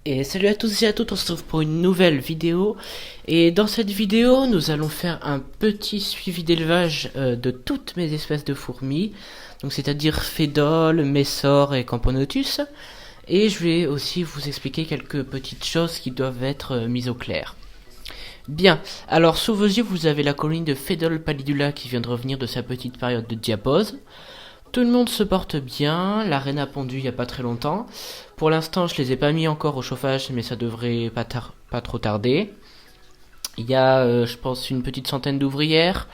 Et salut à tous et à toutes, on se retrouve pour une nouvelle vidéo. Et dans cette vidéo, nous allons faire un petit suivi d'élevage de toutes mes espèces de fourmis. Donc c'est-à-dire Phédole, Messor et Camponotus. Et je vais aussi vous expliquer quelques petites choses qui doivent être mises au clair. Bien, alors sous vos yeux, vous avez la colonie de Phédole pallidula qui vient de revenir de sa petite période de diapause. Tout le monde se porte bien, la reine a pondu il n'y a pas très longtemps. Pour l'instant, je les ai pas mis encore au chauffage, mais ça devrait pas trop tarder. Il y a, je pense, une petite centaine d'ouvrières.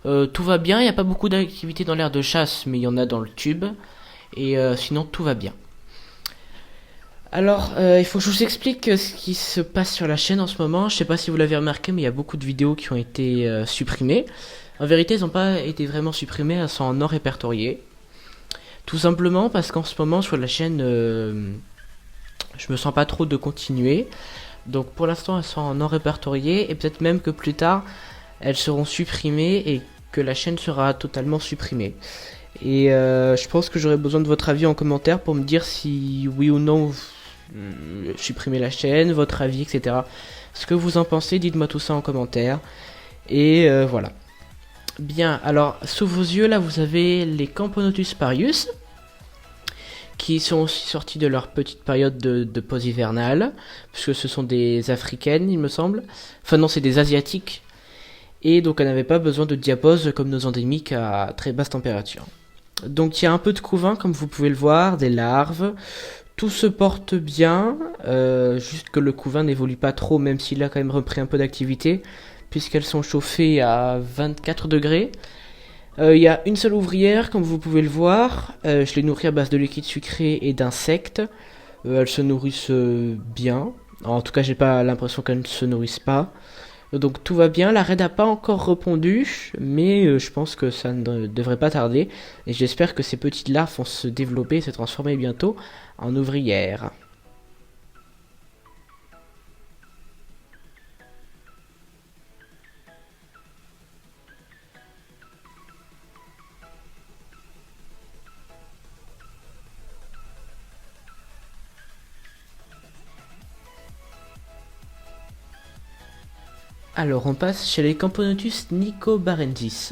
Tout va bien, il n'y a pas beaucoup d'activité dans l'aire de chasse, mais il y en a dans le tube. Et sinon, tout va bien. Alors, il faut que je vous explique ce qui se passe sur la chaîne en ce moment. Je sais pas si vous l'avez remarqué, mais il y a beaucoup de vidéos qui ont été supprimées. En vérité, elles n'ont pas été vraiment supprimées, elles sont en non répertoriées. Tout simplement parce qu'en ce moment sur la chaîne, je me sens pas trop de continuer. Donc pour l'instant elles sont en non répertoriées et peut-être même que plus tard elles seront supprimées et que la chaîne sera totalement supprimée. Et je pense que j'aurai besoin de votre avis en commentaire pour me dire si oui ou non vous supprimez la chaîne, votre avis, etc. Ce que vous en pensez, dites-moi tout ça en commentaire. Et voilà. Bien, alors sous vos yeux là vous avez les Camponotus parius qui sont aussi sortis de leur petite période de pause hivernale, puisque ce sont des africaines, il me semble. Enfin non, c'est des asiatiques. Et donc elles n'avaient pas besoin de diapause comme nos endémiques à très basse température. Donc il y a un peu de couvain, comme vous pouvez le voir, des larves. Tout se porte bien, juste que le couvain n'évolue pas trop, même s'il a quand même repris un peu d'activité, puisqu'elles sont chauffées à 24 degrés. Il y a une seule ouvrière, comme vous pouvez le voir. Je les nourris à base de liquide sucré et d'insectes. Elles se nourrissent bien. En tout cas, j'ai pas l'impression qu'elles ne se nourrissent pas. Donc tout va bien. La raid n'a pas encore répondu, mais je pense que ça ne devrait pas tarder. Et j'espère que ces petites larves vont se développer et se transformer bientôt en ouvrières. Alors, on passe chez les Camponotus nicobarensis.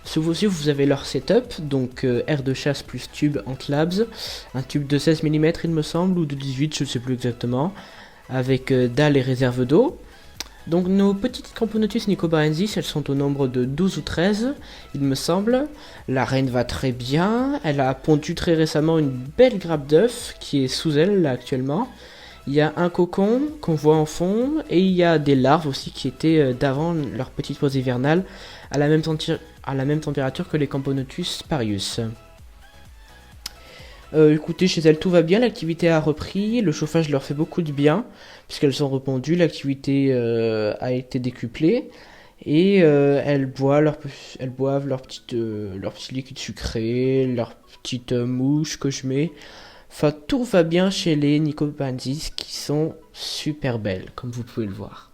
Sous vos yeux, vous avez leur setup, donc air de chasse plus tube Antlabs, un tube de 16 mm il me semble, ou de 18, je ne sais plus exactement, avec dalle et réserve d'eau. Donc nos petites Camponotus nicobarensis, elles sont au nombre de 12 ou 13, il me semble. La reine va très bien, elle a pondu très récemment une belle grappe d'œufs qui est sous elle là actuellement. Il y a un cocon qu'on voit en fond et il y a des larves aussi qui étaient d'avant leur petite pause hivernale à la même température que les Camponotus parius. Écoutez, chez elles tout va bien, l'activité a repris, le chauffage leur fait beaucoup de bien puisqu'elles sont repondues, l'activité a été décuplée et elles boivent leur petit liquide sucré, leur petite mouche que je mets. Enfin, tout va bien chez les Nicopansis qui sont super belles, comme vous pouvez le voir.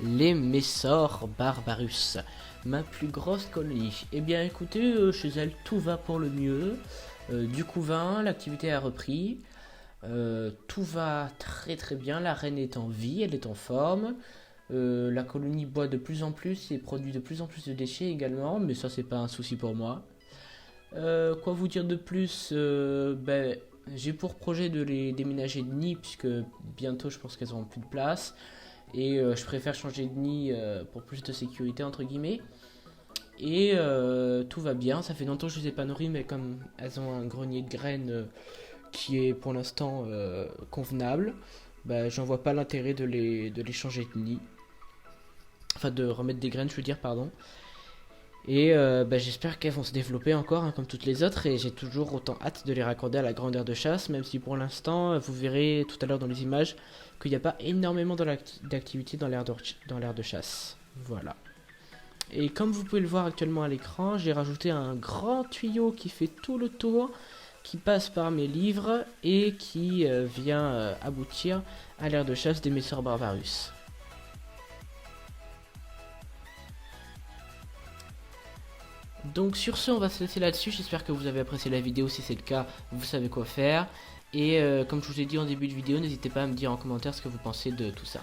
Les Messor Barbarus, ma plus grosse colonie. Eh bien écoutez, chez elle tout va pour le mieux. Du couvain, l'activité a repris. Tout va très très bien, la reine est en vie, elle est en forme. La colonie boit de plus en plus et produit de plus en plus de déchets également, mais ça c'est pas un souci pour moi. Quoi vous dire de plus? Ben, j'ai pour projet de les déménager de nid, puisque bientôt je pense qu'elles auront plus de place. Et je préfère changer de nid pour plus de sécurité, entre guillemets. Et tout va bien, ça fait longtemps que je les ai pas nourries, mais comme elles ont un grenier de graines qui est pour l'instant convenable, bah, j'en vois pas l'intérêt de les changer de nid. Enfin, de remettre des graines, je veux dire, pardon. Et bah, j'espère qu'elles vont se développer encore, hein, comme toutes les autres, et j'ai toujours autant hâte de les raccorder à la grandeur de chasse, même si pour l'instant, vous verrez tout à l'heure dans les images qu'il n'y a pas énormément d'activité dans l'aire de chasse. Voilà. Et comme vous pouvez le voir actuellement à l'écran, j'ai rajouté un grand tuyau qui fait tout le tour, qui passe par mes livres et qui vient aboutir à l'aire de chasse des Messor Barbarus. Donc sur ce, on va se laisser là-dessus. J'espère que vous avez apprécié la vidéo. Si c'est le cas, vous savez quoi faire. Et comme je vous ai dit en début de vidéo, n'hésitez pas à me dire en commentaire ce que vous pensez de tout ça.